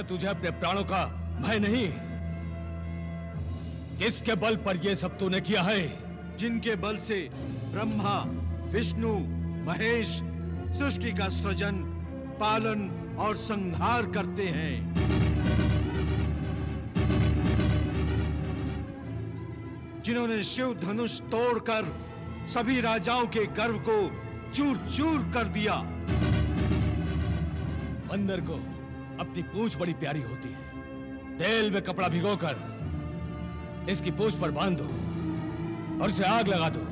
क्या तुझे अपने प्राणों का भय नहीं? किसके बल पर यह सब तूने किया है? जिनके बल से ब्रह्मा, विष्णु, महेश सृष्टि का सृजन, पालन और संहार करते हैं। जिन्होंने शिव धनुष तोड़कर सभी राजाओं के गर्व को चूर चूर कर दिया। बंदर को अपनी पूंछ बड़ी प्यारी होती है। तेल में कपड़ा भिगोकर इसकी पूंछ पर बांध दो और इसे आग लगा दो।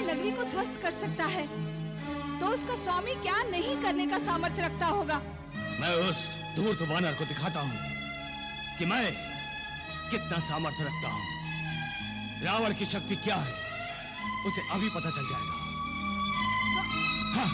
नगरी को ध्वस्त कर सकता है तो उसका स्वामी क्या नहीं करने का सामर्थ्य रखता होगा। मैं उस धूर्त वानर को दिखाता हूँ कि मैं कितना सामर्थ्य रखता हूँ। रावण की शक्ति क्या है उसे अभी पता चल जाएगा। हाँ।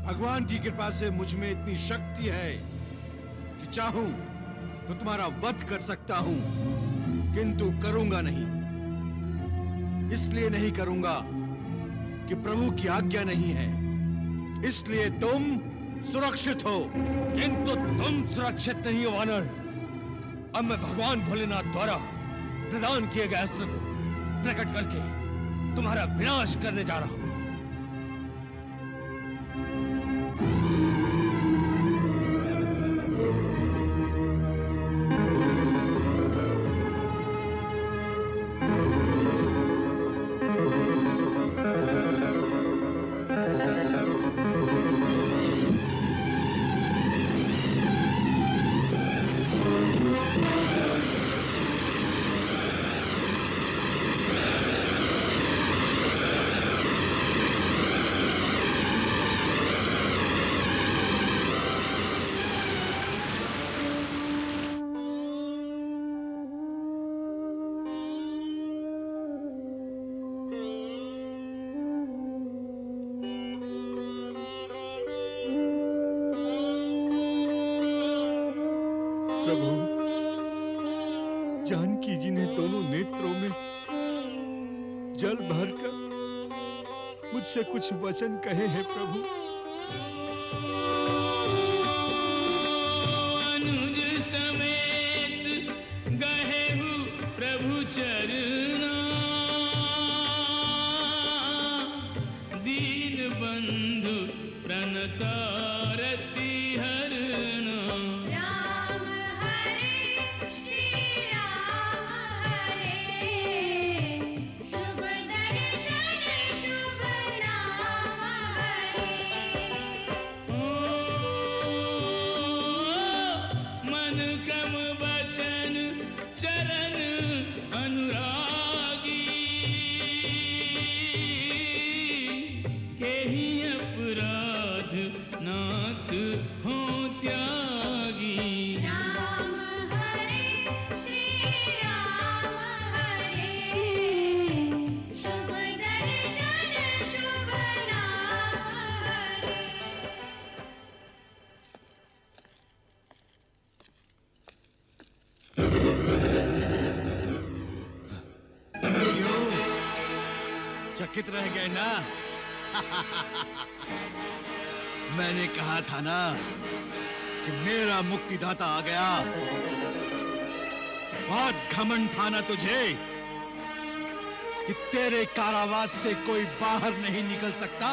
भगवान की कृपा से मुझ में इतनी शक्ति है कि चाहूं तो तुम्हारा वध कर सकता हूं, किंतु करूंगा नहीं। इसलिए नहीं करूंगा कि प्रभु की आज्ञा नहीं है, इसलिए तुम सुरक्षित हो। किंतु तुम सुरक्षित नहीं हो वानर। अब मैं भगवान भोलेनाथ द्वारा प्रदान किए गए अस्त्र को प्रकट करके तुम्हारा विनाश करने जा रहा हूं। जानकी जी ने दोनों नेत्रों में जल भरकर मुझसे कुछ वचन कहे हैं प्रभु। अनुज समेत गहेहु प्रभु चरना, दीन बंधु प्रणतारति हरना। राम हरे श्री राम हरे, शुभ दर्शन शुभ नाम हरे। चकित रह गए ना? मैंने कहा था ना कि मेरा मुक्तिदाता आ गया। बहुत घमंड था ना तुझे कि तेरे कारावास से कोई बाहर नहीं निकल सकता।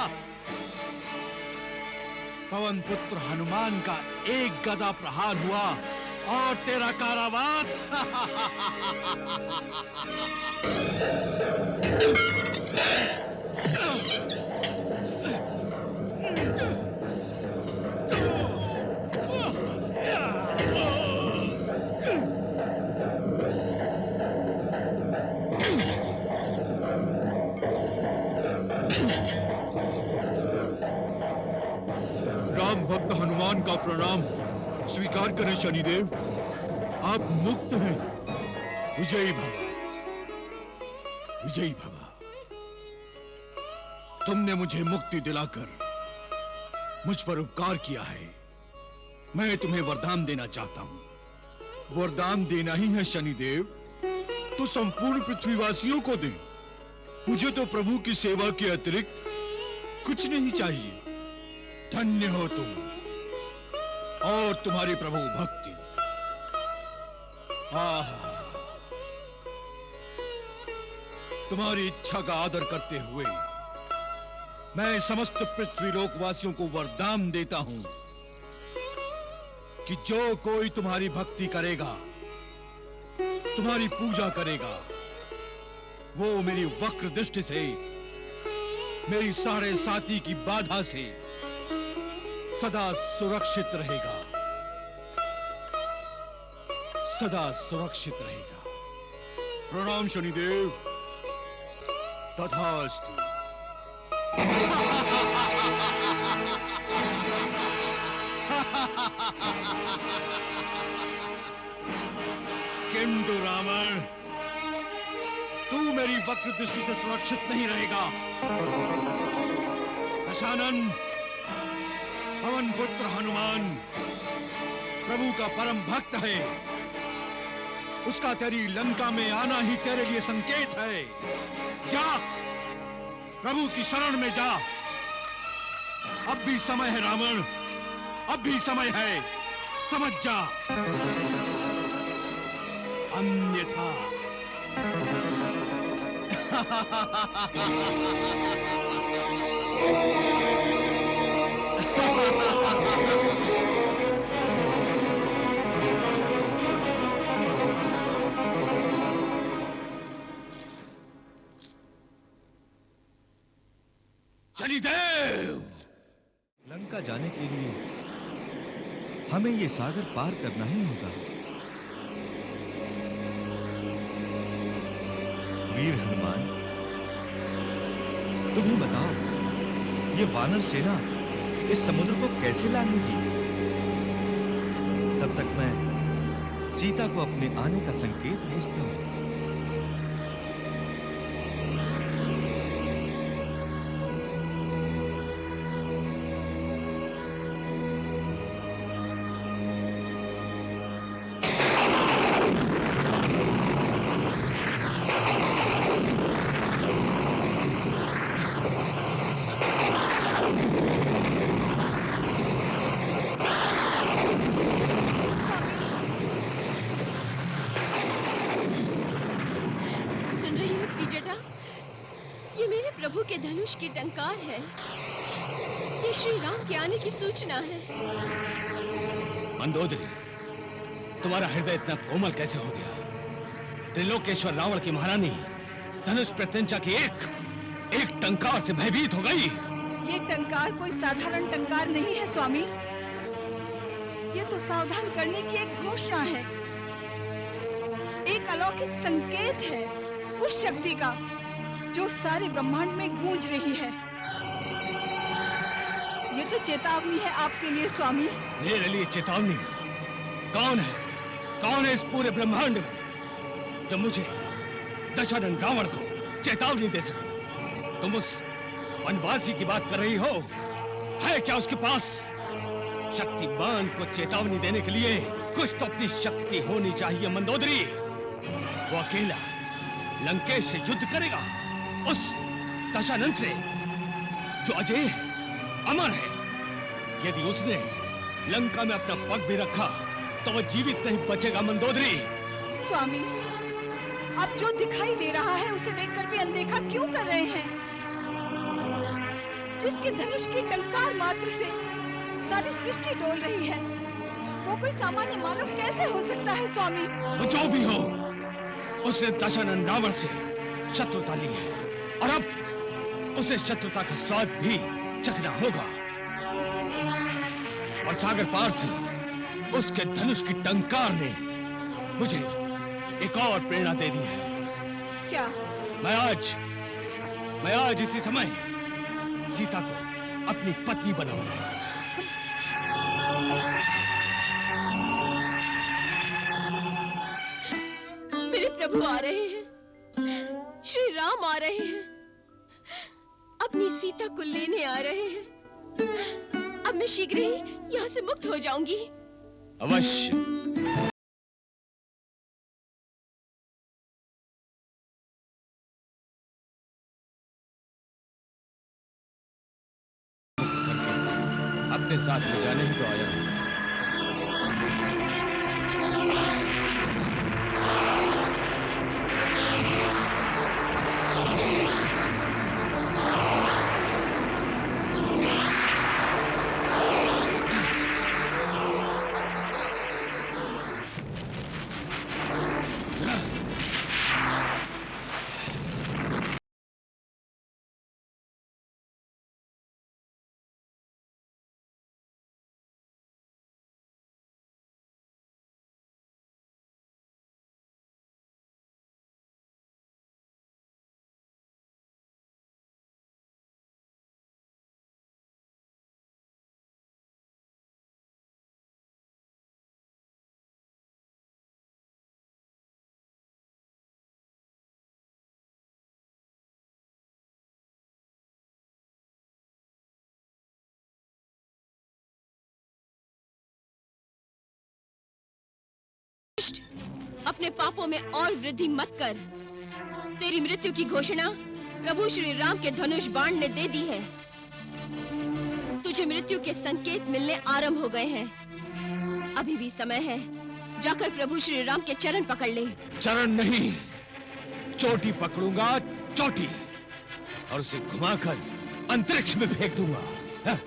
पवन पुत्र हनुमान का एक गदा प्रहार हुआ और तेरा कारावास राम भक्त हनुमान का प्रणाम स्वीकार करें शनिदेव। आप मुक्त हैं। विजयी भव, विजयी भव। तुमने मुझे मुक्ति दिलाकर मुझ पर उपकार किया है। मैं तुम्हें वरदान देना चाहता हूं। वरदान देना ही है शनिदेव तो संपूर्ण पृथ्वीवासियों को दे। मुझे तो प्रभु की सेवा के अतिरिक्त कुछ नहीं चाहिए। धन्य हो तुम और तुम्हारी प्रभु भक्ति। आहा, तुम्हारी इच्छा का आदर करते हुए मैं समस्त पृथ्वी लोकवासियों को वरदान देता हूं कि जो कोई तुम्हारी भक्ति करेगा, तुम्हारी पूजा करेगा, वो मेरी वक्र दृष्टि से, मेरी साढ़े साती की बाधा से सदा सुरक्षित रहेगा, सदा सुरक्षित रहेगा। प्रणाम शनिदेव। तथास्तु। किंतु रावण, तू मेरी वक्र दृष्टि से सुरक्षित नहीं रहेगा। दशानन, पवन पुत्र हनुमान प्रभु का परम भक्त है। उसका तेरी लंका में आना ही तेरे लिए संकेत है। जा, प्रभु की शरण में जा। अब भी समय है रावण, अब भी समय है, समझ जा। अन्यथा शनिदेव, लंका जाने के लिए हमें ये सागर पार करना ही होगा। वीर हनुमान, तुम ही बताओ, ये वानर सेना इस समुद्र को कैसे लांघेगी? तब तक मैं सीता को अपने आने का संकेत भेजता हूं। प्रभु के धनुष की टंकार है। ये श्री राम के आने की सूचना है। मंदोदरी, तुम्हारा हृदय इतना कोमल कैसे हो गया? त्रिलोकेश्वर रावण की महारानी धनुष प्रत्यंचा की एक टंकार से भयभीत हो गई। ये टंकार कोई साधारण टंकार नहीं है स्वामी। ये तो सावधान करने की एक घोषणा है, एक अलौकिक संकेत है उस शक्ति का जो सारे ब्रह्मांड में गूंज रही है। ये तो चेतावनी है आपके लिए स्वामी। मेरे लिए चेतावनी? कौन है इस पूरे ब्रह्मांड में जो मुझे दशानन रावण को चेतावनी दे सके? तुम उस वनवासी की बात कर रही हो? है क्या उसके पास? शक्तिमान को चेतावनी देने के लिए कुछ तो अपनी शक्ति होनी चाहिए मंदोदरी। वो अकेला लंकेश से युद्ध करेगा, दशानन से, जो अजय है, अमर है। यदि उसने लंका में अपना पग भी रखा तो वह जीवित नहीं बचेगा। मंदोदरी, स्वामी, अब जो दिखाई दे रहा है उसे देखकर भी अनदेखा क्यों कर रहे हैं? जिसके धनुष की टंकार मात्र से सारी सृष्टि डोल रही है, वो कोई सामान्य मानव कैसे हो सकता है स्वामी? वो जो भी हो, उसने दशानन रावण से शत्रुता ली है और अब उसे शत्रुता का स्वाद भी चखना होगा। और सागर पार से उसके धनुष की टंकार ने मुझे एक और प्रेरणा दे दी है। क्या? मैं आज इसी समय सीता को अपनी पत्नी बनाऊंगा। मेरे प्रभु आ रहे हैं, श्री राम आ रहे हैं, अपनी सीता को लेने आ रहे हैं। अब मैं शीघ्र ही यहाँ से मुक्त हो जाऊंगी। अवश्य। अपने साथ ले जाने ही तो आया हूं। अपने पापों में और वृद्धि मत कर। तेरी मृत्यु की घोषणा प्रभु श्री राम के धनुष बाण ने दे दी है। तुझे मृत्यु के संकेत मिलने आरंभ हो गए हैं। अभी भी समय है, जाकर प्रभु श्री राम के चरण पकड़ ले। चरण नहीं, चोटी पकड़ूंगा, चोटी, और उसे घुमाकर अंतरिक्ष में फेंक दूंगा। हाँ?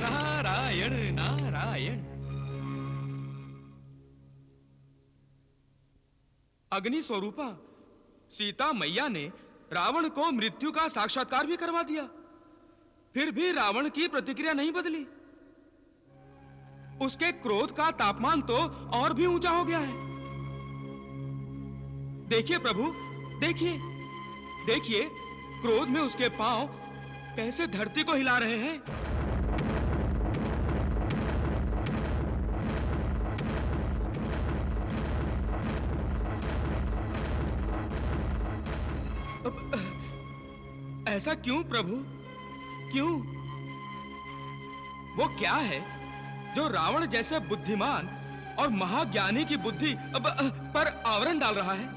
नारायण नारायण। अग्नि स्वरूपा सीता मैया ने रावण को मृत्यु का साक्षात्कार भी करवा दिया, फिर भी रावण की प्रतिक्रिया नहीं बदली। उसके क्रोध का तापमान तो और भी ऊंचा हो गया है। देखिए प्रभु, देखिए देखिए, क्रोध में उसके पांव कैसे धरती को हिला रहे हैं। ऐसा क्यों प्रभु, क्यों? वो क्या है जो रावण जैसे बुद्धिमान और महाज्ञानी की बुद्धि पर आवरण डाल रहा है?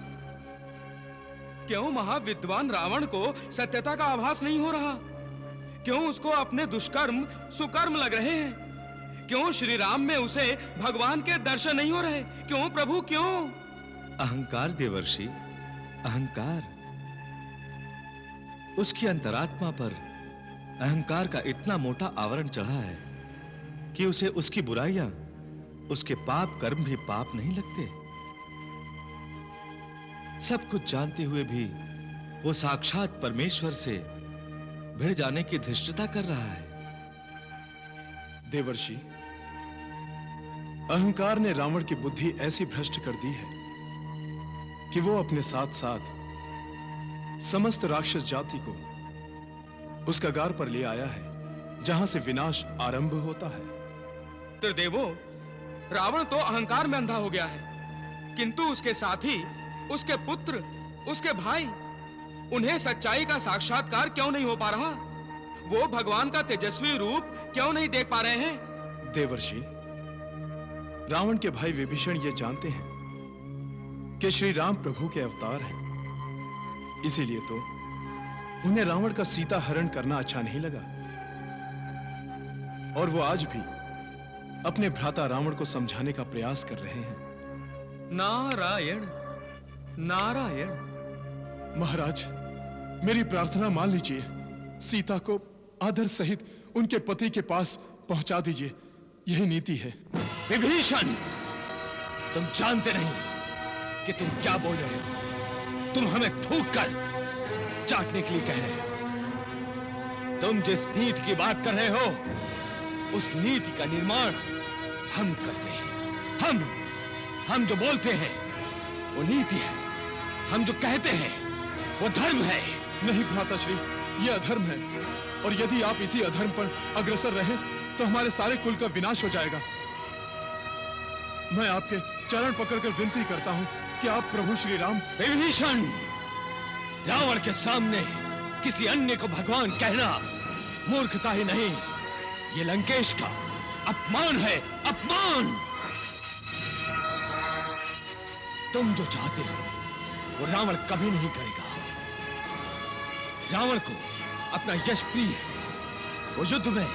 क्यों महाविद्वान रावण को सत्यता का आभास नहीं हो रहा? क्यों उसको अपने दुष्कर्म सुकर्म लग रहे हैं? क्यों श्री राम में उसे भगवान के दर्शन नहीं हो रहे? क्यों प्रभु, क्यों? अहंकार देवर्षि, अहंकार। उसकी अंतरात्मा पर अहंकार का इतना मोटा आवरण चढ़ा है कि उसे उसकी बुराइयां, उसके पाप कर्म भी पाप नहीं लगते। सब कुछ जानते हुए भी वो साक्षात परमेश्वर से भिड़ जाने की धृष्टता कर रहा है। देवर्षि, अहंकार ने रावण की बुद्धि ऐसी भ्रष्ट कर दी है कि वो अपने साथ साथ समस्त राक्षस जाति को उस कगार पर ले आया है जहां से विनाश आरंभ होता है। त्रिदेवो, रावण तो अहंकार में अंधा हो गया है, किंतु उसके साथी, उसके पुत्र, उसके भाई, उन्हें सच्चाई का साक्षात्कार क्यों नहीं हो पा रहा? वो भगवान का तेजस्वी रूप क्यों नहीं देख पा रहे हैं? देवर्षि, रावण के भाई विभीषण ये जानते हैं कि श्री राम प्रभु के अवतार हैं, इसीलिए तो उन्हें रावण का सीता हरण करना अच्छा नहीं लगा और वो आज भी अपने भ्राता रावण को समझाने का प्रयास कर रहे हैं। नारायण नारायण। महाराज, मेरी प्रार्थना मान लीजिए, सीता को आदर सहित उनके पति के पास पहुंचा दीजिए, यही नीति है। विभीषण, तुम जानते नहीं कि तुम क्या बोल रहे हो। तुम हमें थूक कर चाटने के लिए कह रहे हो। तुम जिस नीति की बात कर रहे हो, उस नीति का निर्माण हम करते हैं। हम जो बोलते हैं वो नीति है, हम जो कहते हैं वो धर्म है। नहीं भ्राताश्री, ये अधर्म है और यदि आप इसी अधर्म पर अग्रसर रहें तो हमारे सारे कुल का विनाश हो जाएगा। मैं आपके चरण पकड़कर विनती करता हूं कि आप प्रभु श्री राम। विभीषण, रावण के सामने किसी अन्य को भगवान कहना मूर्खता ही नहीं, ये लंकेश का अपमान है, अपमान। तुम जो चाहते हो वो रावण कभी नहीं करेगा। रावण को अपना यश प्रिय है, वो युद्ध में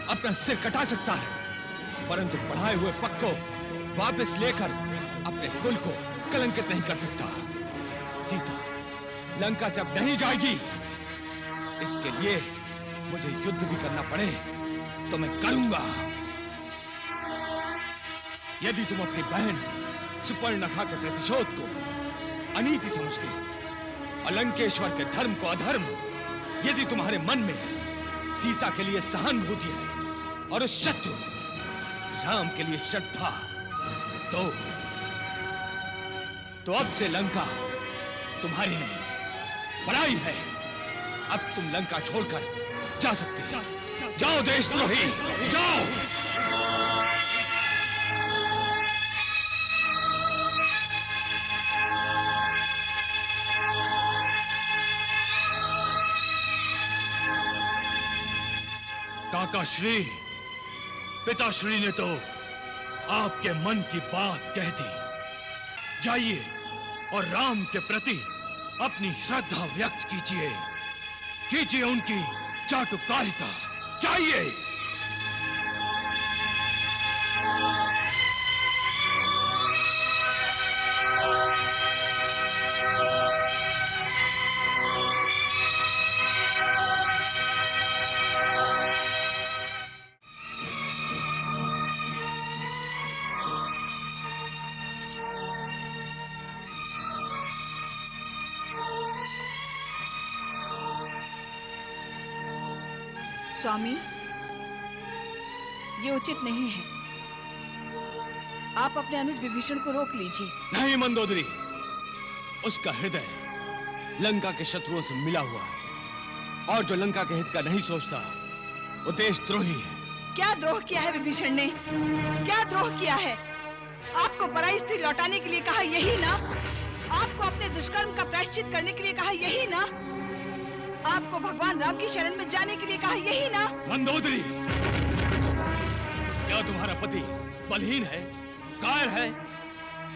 अपना सिर कटा सकता है, परंतु बढ़ाए हुए पग को वापस लेकर अपने कुल को कलंकित नहीं कर सकता। सीता लंका से अब नहीं जाएगी। इसके लिए मुझे युद्ध भी करना पड़े तो मैं करूंगा। यदि तुम अपनी बहन सुपर्णखा के प्रतिशोध को अनीति समझते हो और लंकेश्वर के धर्म को अधर्म, यदि तुम्हारे मन में सीता के लिए सहानुभूति है और उस शत्रु राम के लिए श्रद्धा, तो अब से लंका तुम्हारी नहीं, पराई है। अब तुम लंका छोड़कर जा सकते हो। जाओ देशद्रोही, जाओ। काकाश्री, पिताश्री ने तो आपके मन की बात कह दी। जाइए और राम के प्रति अपनी श्रद्धा व्यक्त कीजिए, कीजिए उनकी चाटुकारिता। जाइए। स्वामी, ये उचित नहीं है। आप अपने अनुज विभीषण को रोक लीजिए। नहीं मंदोदरी, उसका हृदय लंका के शत्रुओं से मिला हुआ है और जो लंका के हित का नहीं सोचता वो देशद्रोही है। क्या द्रोह किया है विभीषण ने? क्या द्रोह किया है? आपको पराई स्त्री लौटाने के लिए कहा, यही ना? आपको अपने दुष्कर्म का प्रायश्चित करने के लिए कहा, यही ना? आपको भगवान राम की शरण में जाने के लिए कहा, यही ना? मंदोदरी, क्या तुम्हारा पति बलहीन है, कायर है?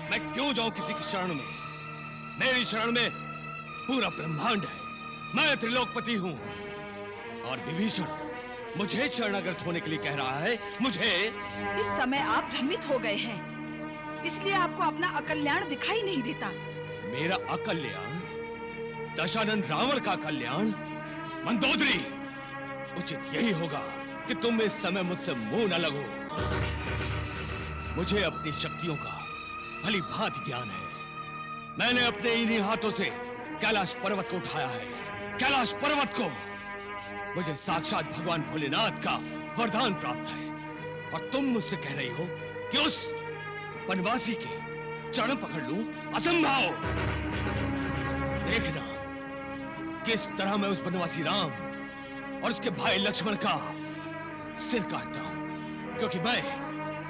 मैं क्यों जाऊं किसी की शरण में? मेरी शरण में पूरा ब्रह्मांड है। मैं त्रिलोकपति हूं और विभीषण मुझे शरणागत होने के लिए कह रहा है। मुझे इस समय आप भ्रमित हो गए हैं, इसलिए आपको अपना अकल्याण दिखाई नहीं देता। मेरा अकल्याण? दशानन रावण का कल्याण? मंदोदरी, उचित यही होगा कि तुम इस समय मुझसे मुंह न लगो। मुझे अपनी शक्तियों का भली भांति ज्ञान है। मैंने अपने इन्हीं हाथों से कैलाश पर्वत को उठाया है। कैलाश पर्वत को मुझे साक्षात भगवान भोलेनाथ का वरदान प्राप्त है और तुम मुझसे कह रही हो कि उस वनवासी के चरण पकड़ लूं? असंभव। देखना किस तरह मैं उस वनवासी राम और उसके भाई लक्ष्मण का सिर काटता हूं, क्योंकि मैं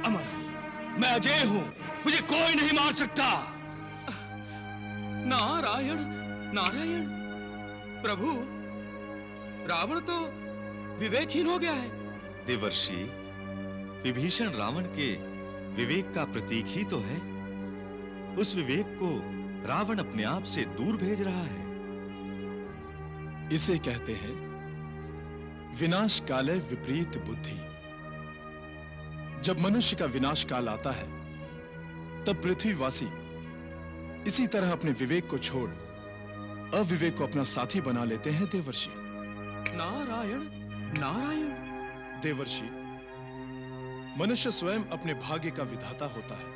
अमर हूं, मैं अजय हूं, मुझे कोई नहीं मार सकता। नारायण नारायण। प्रभु, रावण तो विवेकहीन हो गया है। देवर्षि, विभीषण रावण के विवेक का प्रतीक ही तो है। उस विवेक को रावण अपने आप से दूर भेज रहा है। इसे कहते हैं विनाश काले विपरीत बुद्धि। जब मनुष्य का विनाश काल आता है तब पृथ्वीवासी इसी तरह अपने विवेक को छोड़ अविवेक को अपना साथी बना लेते हैं। देवर्षि नारायण नारायण। देवर्षि, मनुष्य स्वयं अपने भाग्य का विधाता होता है।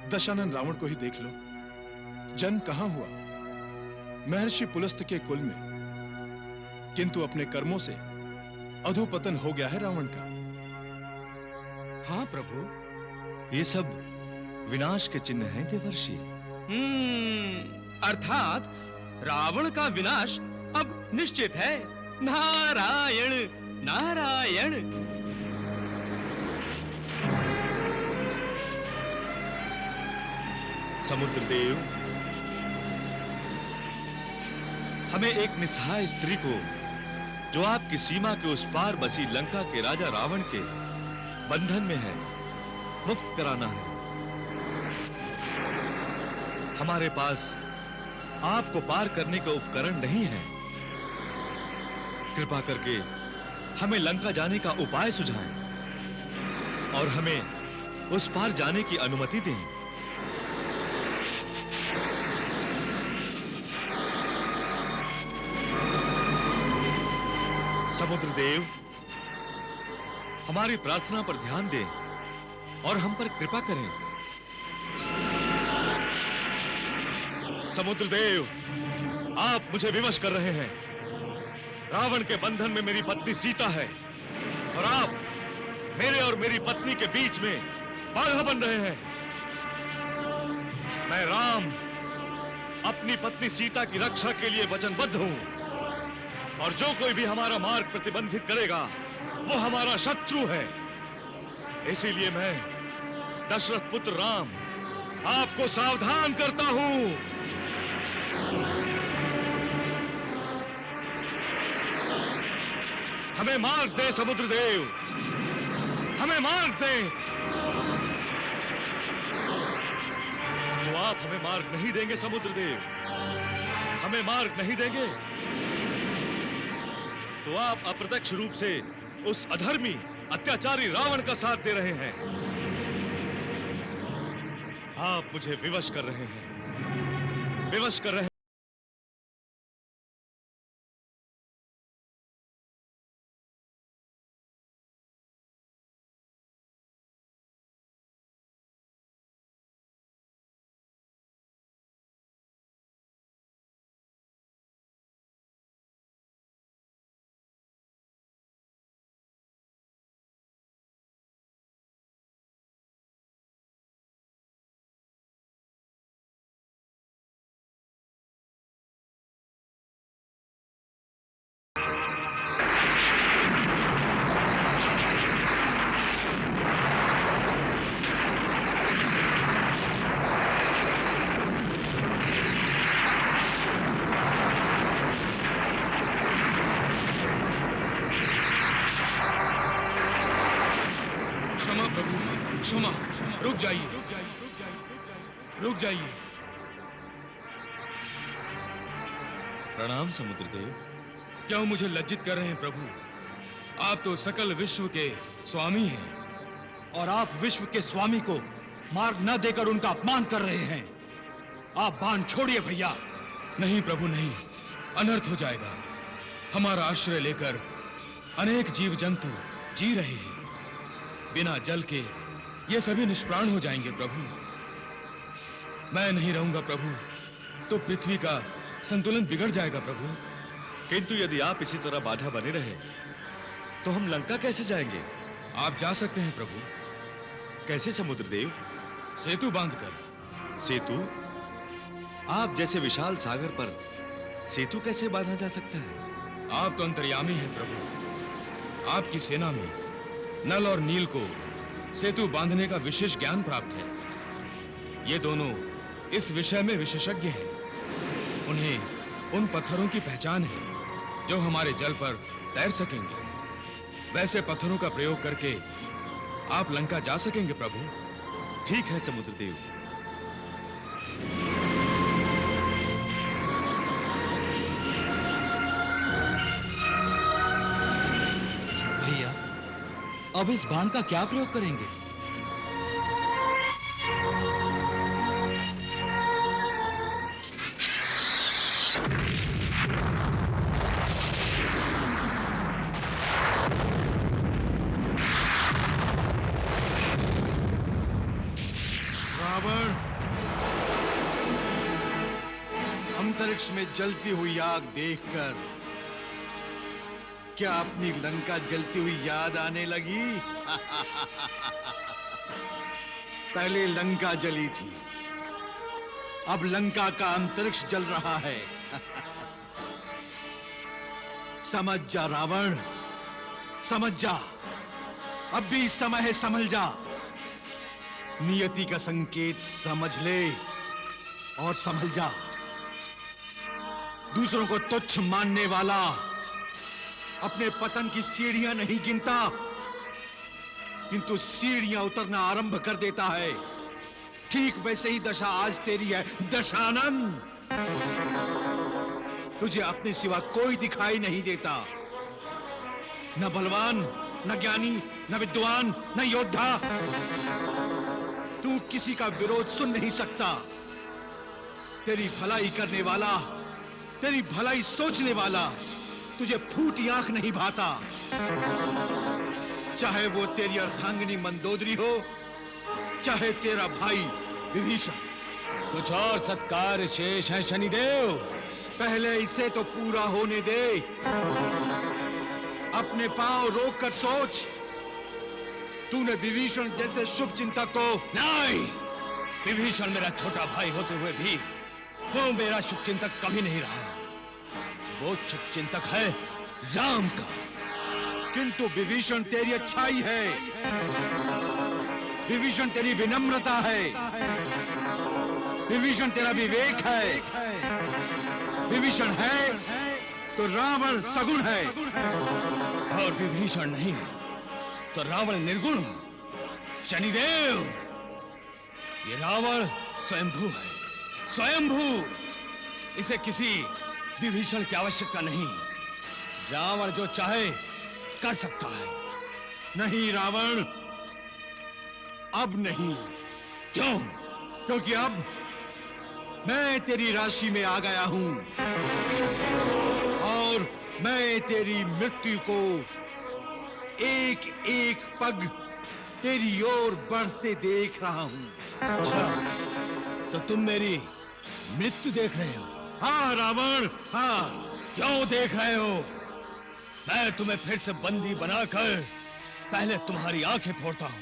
दशानन रावण को ही देख लो, जन्म कहां हुआ? महर्षि पुलस्त के कुल में, किंतु अपने कर्मों से अधोपतन हो गया है रावण का। हाँ प्रभु, ये सब विनाश के चिन्ह हैं देवर्षि। अर्थात रावण का विनाश अब निश्चित है। नारायण नारायण। समुद्रदेव, हमें एक निस्सहाय स्त्री को, जो आपकी सीमा के उस पार बसी लंका के राजा रावण के बंधन में है, मुक्त कराना है। हमारे पास आपको पार करने का उपकरण नहीं है। कृपा करके हमें लंका जाने का उपाय सुझाएं और हमें उस पार जाने की अनुमति दें। समुद्रदेव, हमारी प्रार्थना पर ध्यान दें और हम पर कृपा करें। समुद्रदेव, आप मुझे विवश कर रहे हैं। रावण के बंधन में मेरी पत्नी सीता है और आप मेरे और मेरी पत्नी के बीच में बाधा बन रहे हैं। मैं राम अपनी पत्नी सीता की रक्षा के लिए वचनबद्ध हूं और जो कोई भी हमारा मार्ग प्रतिबंधित करेगा वो हमारा शत्रु है। इसीलिए मैं दशरथ पुत्र राम आपको सावधान करता हूं। हमें मार्ग दे समुद्रदेव, हमें मार्ग दे। तो आप हमें मार्ग नहीं देंगे समुद्रदेव? हमें मार्ग नहीं देंगे तो आप अप्रत्यक्ष रूप से उस अधर्मी अत्याचारी रावण का साथ दे रहे हैं। आप मुझे विवश कर रहे हैं, विवश कर रहे हैं। क्षमा प्रभु, क्षमा। रुक जाइए, रुक जाइए। प्रणाम समुद्रदेव। क्यों मुझे लज्जित कर रहे हैं प्रभु? आप तो सकल विश्व के स्वामी हैं और आप विश्व के स्वामी को मार्ग न देकर उनका अपमान कर रहे हैं। आप बाण छोड़िए भैया। नहीं प्रभु नहीं, अनर्थ हो जाएगा। हमारा आश्रय लेकर अनेक जीव जंतु जी रहे हैं। बिना जल के ये सभी निष्प्राण हो जाएंगे प्रभु। मैं नहीं रहूंगा प्रभु तो पृथ्वी का संतुलन बिगड़ जाएगा प्रभु। किंतु यदि आप इसी तरह बाधा बने रहे तो हम लंका कैसे जाएंगे? आप जा सकते हैं प्रभु। कैसे समुद्रदेव? सेतु बांधकर। सेतु? आप जैसे विशाल सागर पर सेतु कैसे बांधा जा सकता है? आप तो अंतर्यामी हैं प्रभु। आपकी सेना में नल और नील को सेतु बांधने का विशेष ज्ञान प्राप्त है। ये दोनों इस विषय में विशेषज्ञ हैं। उन्हें उन पत्थरों की पहचान है जो हमारे जल पर तैर सकेंगे। वैसे पत्थरों का प्रयोग करके आप लंका जा सकेंगे प्रभु। ठीक है समुद्रदेव। भैया, अब इस बाण का क्या प्रयोग करेंगे? रावण, अंतरिक्ष में जलती हुई आग देखकर क्या अपनी लंका जलती हुई याद आने लगी? पहले लंका जली थी, अब लंका का अंतरिक्ष जल रहा है। समझ जा रावण, समझ जा, अब भी समय है, संभल जा। नियति का संकेत समझ ले और संभल जा। दूसरों को तुच्छ मानने वाला अपने पतन की सीढ़ियां नहीं गिनता, किंतु सीढ़ियां उतरना आरंभ कर देता है। ठीक वैसे ही दशा आज तेरी है दशानन। तुझे अपने सिवा कोई दिखाई नहीं देता, न बलवान, न ज्ञानी, न विद्वान, न योद्धा। तू किसी का विरोध सुन नहीं सकता। तेरी भलाई करने वाला, तेरी भलाई सोचने वाला तुझे फूटी आंख नहीं भाता। चाहे वो तेरी अर्धांगिनी मंदोदरी हो, चाहे तेरा भाई विभीषण। कुछ और सत्कार शेष है शनिदेव। पहले इसे तो पूरा होने दे। अपने पांव रोक कर सोच। तूने विभीषण जैसे शुभ चिंतक को नहीं, विभीषण मेरा छोटा भाई होते हुए भी वो मेरा शुभ चिंतक कभी नहीं रहा। वो शुभ चिंतक है राम का। किंतु विभीषण तेरी अच्छाई है, विभीषण तेरी विनम्रता है, विभीषण तेरा विवेक है। विभीषण है तो रावण सगुण है, और विभीषण नहीं तो रावण निर्गुण। शनिदेव, ये रावण स्वयंभू है, स्वयंभू। इसे किसी विभीषण की आवश्यकता नहीं। रावण जो चाहे कर सकता है। नहीं रावण, अब नहीं। क्यों? क्योंकि अब मैं तेरी राशि में आ गया हूं और मैं तेरी मृत्यु को एक एक पग तेरी ओर बढ़ते देख रहा हूं। अच्छा, तो तुम मेरी मृत्यु देख रहे हो? हाँ रावण, हाँ। क्यों देख रहे हो? मैं तुम्हें फिर से बंदी बनाकर पहले तुम्हारी आंखें फोड़ता हूं।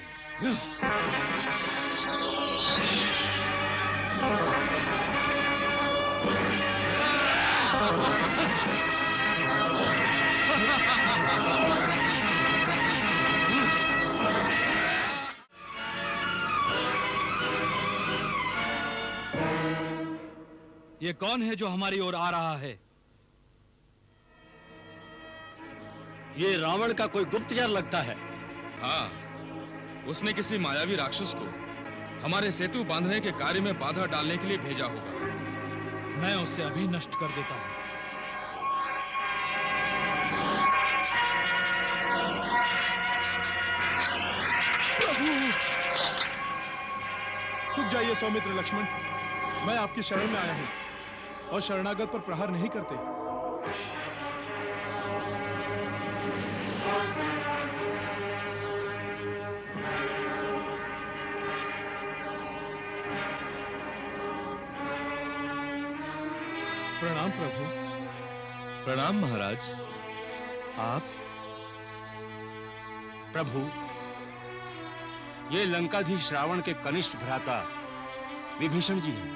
ये कौन है जो हमारी ओर आ रहा है? ये रावण का कोई गुप्तचर लगता है। हाँ, उसने किसी मायावी राक्षस को हमारे सेतु बांधने के कार्य में बाधा डालने के लिए भेजा होगा। मैं उसे अभी नष्ट कर देता हूं। रुक जाइए सौमित्र लक्ष्मण, मैं आपकी शरण में आया हूं और शरणागत पर प्रहार नहीं करते। प्रणाम प्रभु। प्रणाम महाराज। आप? प्रभु, ये लंकाधीश रावण के कनिष्ठ भ्राता विभीषण जी हैं।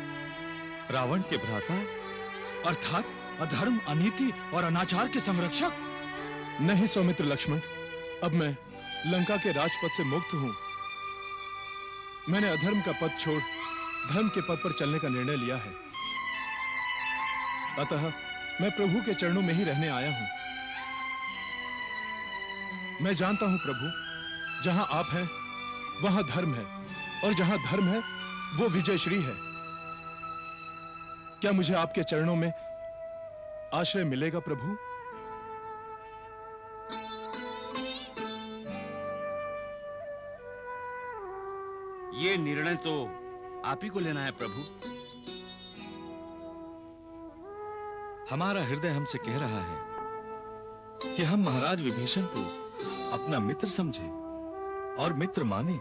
रावण के भ्राता? अर्थात अधर्म, अनीति और अनाचार के संरक्षक? नहीं सौमित्र लक्ष्मण, अब मैं लंका के राजपद से मुक्त हूं। मैंने अधर्म का पद छोड़ धर्म के पद पर चलने का निर्णय लिया है। अतः मैं प्रभु के चरणों में ही रहने आया हूं। मैं जानता हूं प्रभु, जहां आप हैं वहां धर्म है, और जहां धर्म है वो विजय श्री है। क्या मुझे आपके चरणों में आश्रय मिलेगा प्रभु? ये निर्णय तो आप ही को लेना है प्रभु। हमारा हृदय हमसे कह रहा है कि हम महाराज विभीषण को अपना मित्र समझें और मित्र माने।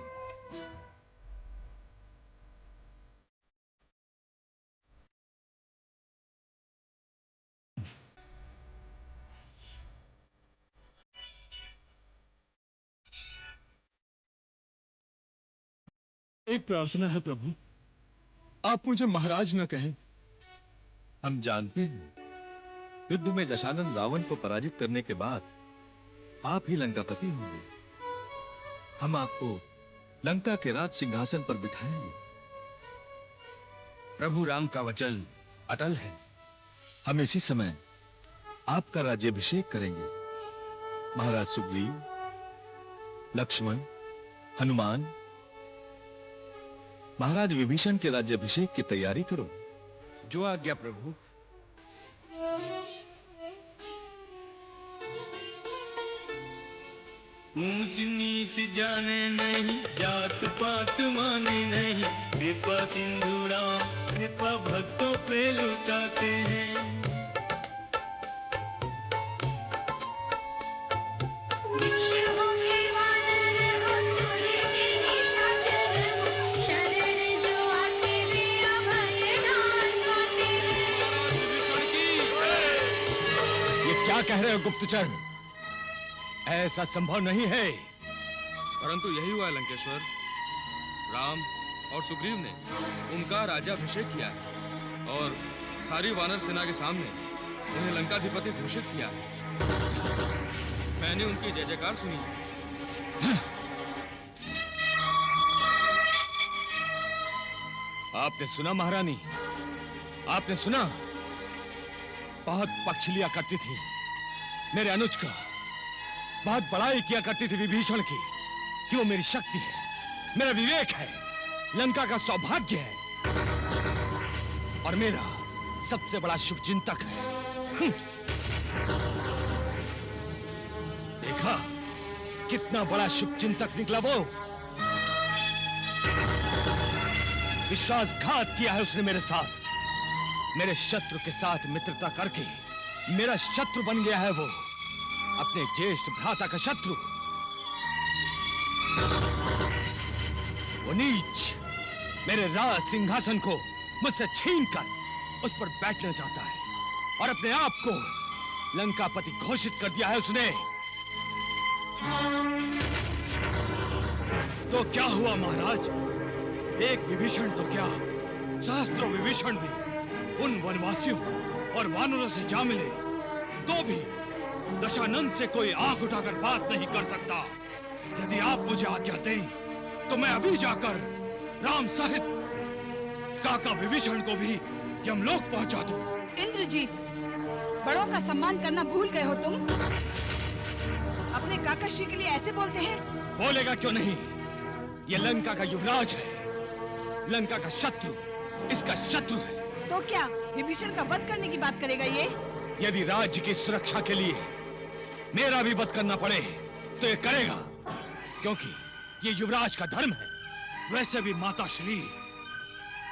एक प्रार्थना है प्रभु, आप मुझे महाराज न कहें। हम जानते हैं युद्ध में दशानन रावण को पराजित करने के बाद आप ही लंकापति होंगे। हम आपको लंका के राज सिंहासन पर बिठाएंगे। प्रभु राम का वचन अटल है। हम इसी समय आपका राज्याभिषेक करेंगे। महाराज सुग्रीव, लक्ष्मण, हनुमान, महाराज विभीषण के राज्याभिषेक की तैयारी करो। जो आज्ञा प्रभु। ऊंच नीच जाने नहीं, जात पात माने नहीं, कृपा सिंधु राम कृपा भक्तों पे लुटाते हैं। वृक्ष हो के वानर हो, सूर्य के निशाचर हो, शरण जो आते हैं अभय दान पाते हैं। ये क्या कह रहे हो गुप्तचर? ऐसा संभव नहीं है। परंतु यही हुआ लंकेश्वर। राम और सुग्रीव ने उनका राज्याभिषेक किया है और सारी वानर सेना के सामने उन्हें लंकाधिपति घोषित किया है। मैंने उनकी जय जयकार सुनी है। आपने सुना महारानी? आपने सुना? बहुत पक्ष लिया करती थी मेरे अनुज का, बहुत बड़ाई किया करती थी विभीषण की कि वो मेरी शक्ति है, मेरा विवेक है, लंका का सौभाग्य है और मेरा सबसे बड़ा शुभचिंतक है। देखा कितना बड़ा शुभचिंतक निकला वो। विश्वासघात किया है उसने मेरे साथ। मेरे शत्रु के साथ मित्रता करके मेरा शत्रु बन गया है वो, अपने ज्येष्ठ भ्राता का शत्रु। वो नीच मेरे राज सिंहासन को मुझसे छीनकर उस पर बैठना चाहता है और अपने आप को लंकापति घोषित कर दिया है उसने। तो क्या हुआ महाराज? एक विभीषण तो क्या, सहस्त्रों विभीषण भी उन वनवासियों और वानरों से जा मिले तो भी दशानन से कोई आंख उठाकर बात नहीं कर सकता। यदि आप मुझे आज्ञा दें तो मैं अभी जाकर राम सहित काका विभीषण को भी यमलोक पहुंचा दूं। इंद्रजीत, बड़ों का सम्मान करना भूल गए हो तुम। अपने काका श्री के लिए ऐसे बोलते हैं? बोलेगा क्यों नहीं? ये लंका का युवराज है, लंका का शत्रु, इसका शत्रु है। तो क्या विभीषण का वध करने की बात करेगा ये? यदि राज्य की सुरक्षा के लिए मेरा भी वध करना पड़े तो ये करेगा, क्योंकि ये युवराज का धर्म है। वैसे भी माता श्री,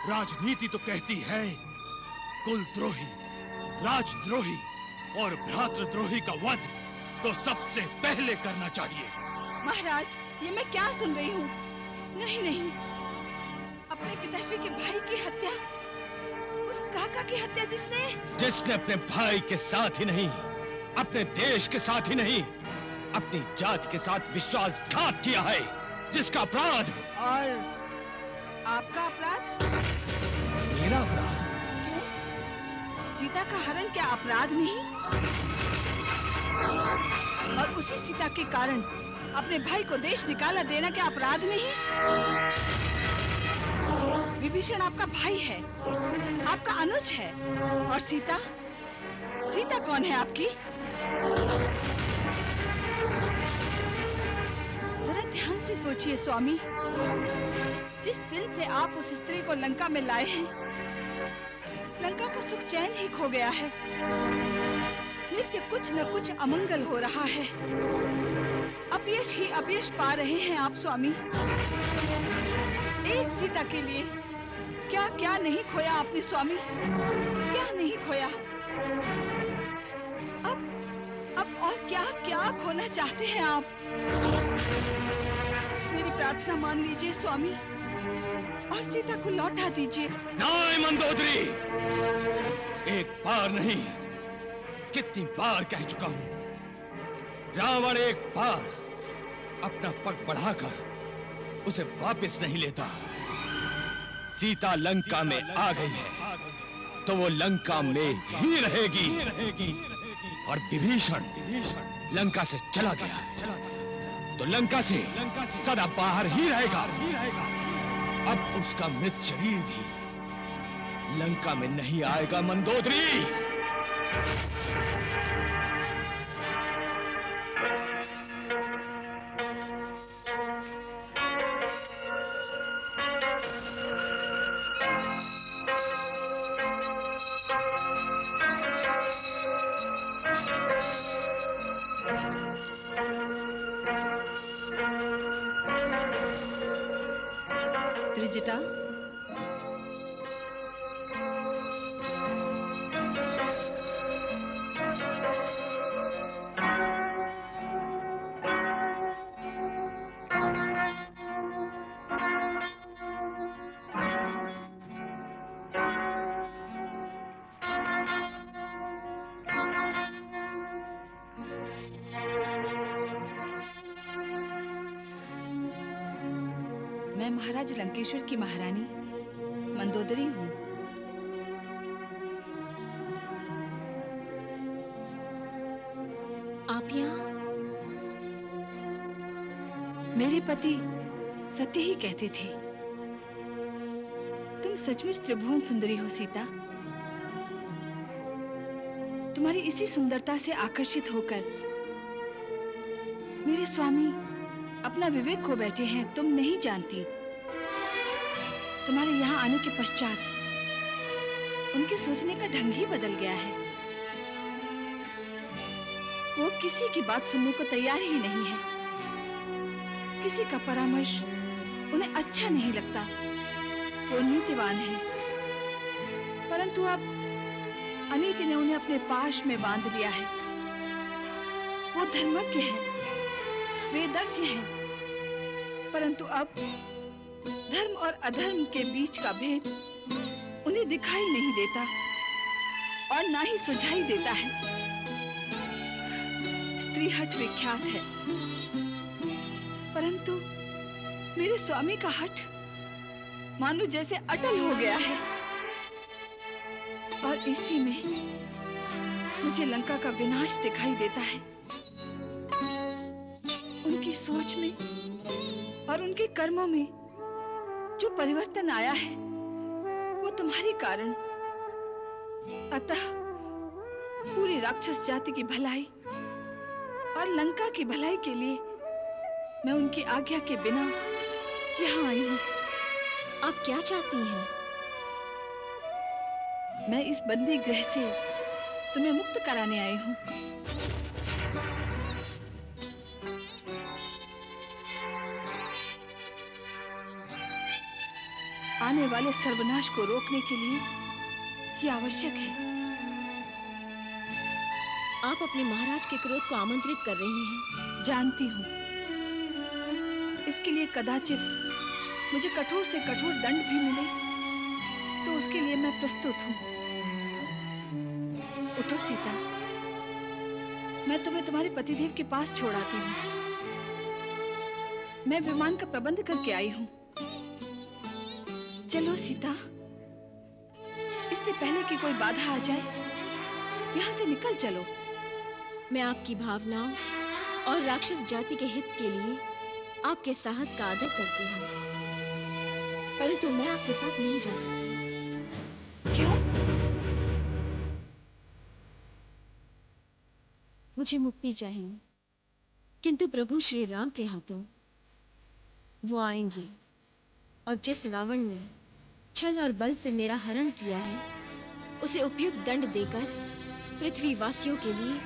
राजनीति तो कहती है कुलद्रोही, राजद्रोही और भ्रातृद्रोही का वध तो सबसे पहले करना चाहिए। महाराज, ये मैं क्या सुन रही हूँ? नहीं नहीं, अपने पिताश्री के भाई की हत्या, उस काका की हत्या जिसने अपने भाई के साथ ही नहीं, अपने देश के साथ ही नहीं, अपनी जाति के साथ विश्वासघात किया है, जिसका अपराध। और आपका अपराध? मेरा अपराध? क्यों? सीता का हरण क्या अपराध नहीं? और उसी सीता के कारण अपने भाई को देश निकाला देना क्या अपराध नहीं? विभीषण आपका भाई है, आपका अनुज है, और सीता? सीता कौन है आपकी? जरा ध्यान से सोचिए स्वामी, जिस दिन से आप उस स्त्री को लंका में लाए हैं, लंका का सुख चैन ही खो गया है। नित्य कुछ न कुछ अमंगल हो रहा है। अपयश ही अपयश पा रहे हैं आप स्वामी। एक सीता के लिए क्या क्या नहीं खोया आपने स्वामी, क्या नहीं खोया। अब और क्या क्या खोना चाहते हैं आप। मेरी प्रार्थना मान लीजिए स्वामी और सीता को लौटा दीजिए। नहीं मंदोदरी, एक बार नहीं, कितनी बार कह चुका हूं। रावण एक बार अपना पग बढ़ाकर उसे वापस नहीं लेता। सीता लंका में आ गई है तो वो लंका में ही रहेगी। और विभीषण लंका से चला गया तो लंका से सदा बाहर ही रहेगा। अब उसका मृत शरीर भी लंका में नहीं आएगा मंदोदरी। त्रिजटा, मैं महाराज लंकेश्वर की महारानी मंदोदरी हूँ। आप यहाँ? मेरे पति सत्य ही कहते थे। तुम सचमुच त्रिभुवन सुंदरी हो सीता। तुम्हारी इसी सुंदरता से आकर्षित होकर मेरे स्वामी अपना विवेक खो बैठे हैं। तुम नहीं जानती, तुम्हारे यहाँ आने के पश्चात उनके सोचने का ढंग ही बदल गया है। वो किसी की बात सुनने को तैयार ही नहीं है। किसी का परामर्श उन्हें अच्छा नहीं लगता। वो नीतिवान है, परंतु अब अनीति ने उन्हें अपने पाश में बांध लिया है। वो धर्मज्ञ है, वेदज्ञ है, परंतु अब धर्म और अधर्म के बीच का भेद उन्हें दिखाई नहीं देता और ना ही सुझाई देता है। स्त्री हठ विख्यात है, परंतु मेरे स्वामी का हठ मानो जैसे अटल हो गया है। और इसी में मुझे लंका का विनाश दिखाई देता है। उनकी सोच में और उनके कर्मों में जो परिवर्तन आया है वो तुम्हारे कारण। अतः पूरी राक्षस जाति की भलाई और लंका की भलाई के लिए मैं उनकी आज्ञा के बिना यहाँ आई हूँ। आप क्या चाहती हैं? मैं इस बंदी गृह से तुम्हें मुक्त कराने आई हूँ। आने वाले सर्वनाश को रोकने के लिए ये आवश्यक है। आप अपने महाराज के क्रोध को आमंत्रित कर रही हैं। जानती हूँ, इसके लिए कदाचित मुझे कठोर से कठोर दंड भी मिले तो उसके लिए मैं प्रस्तुत हूँ। उठो सीता, मैं तुम्हें तुम्हारे पतिदेव के पास छोड़ आती हूँ। मैं विमान का प्रबंध करके आई हूँ। चलो सीता, इससे पहले कि कोई बाधा आ जाए यहाँ से निकल चलो। मैं आपकी भावनाओं और राक्षस जाति के हित के लिए आपके साहस का आदर करती हूँ, परंतु मैं आपके साथ नहीं जा सकती। क्यों? मुझे मुक्ति चाहिए, किंतु प्रभु श्री राम के हाथों वो आएंगी और जिस रावण ने छल और बल से मेरा हरण किया है उसे उपयुक्त दंड देकर पृथ्वी वासियों के लिए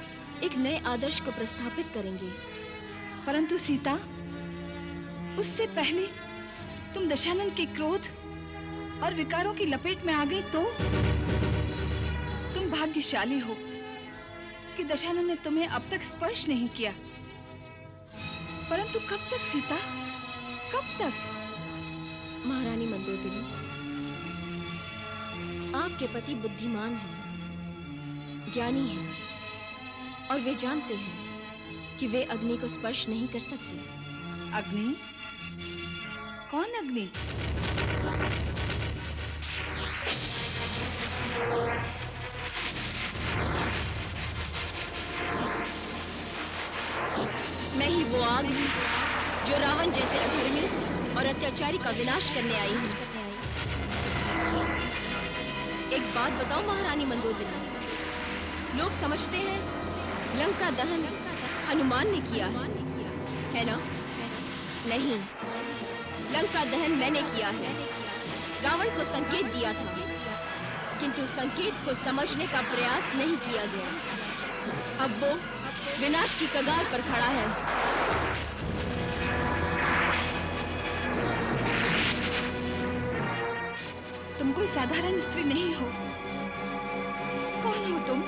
एक नए आदर्श को प्रस्थापित करेंगे। परंतु सीता, उससे पहले तुम दशानन के क्रोध और विकारों की लपेट में आ गई तो? तुम भाग्यशाली हो कि दशानन ने तुम्हें अब तक स्पर्श नहीं किया। परंतु कब तक सीता, कब तक? महारानी मंदोदरी, आपके पति बुद्धिमान हैं, ज्ञानी हैं और वे जानते हैं कि वे अग्नि को स्पर्श नहीं कर सकते। अग्नि? कौन अग्नि? मैं ही वो आग हूँ जो रावण जैसे अधर्मी और अत्याचारी का विनाश करने आई हूँ। एक बात बताओ महारानी मंदोदरी, लोग समझते हैं लंका दहन हनुमान ने किया है ना? नहीं, लंका दहन मैंने किया है। रावण को संकेत दिया था, किंतु संकेत को समझने का प्रयास नहीं किया गया। अब वो विनाश की कगार पर खड़ा है। तुम कोई साधारण स्त्री नहीं हो। कौन हो तुम?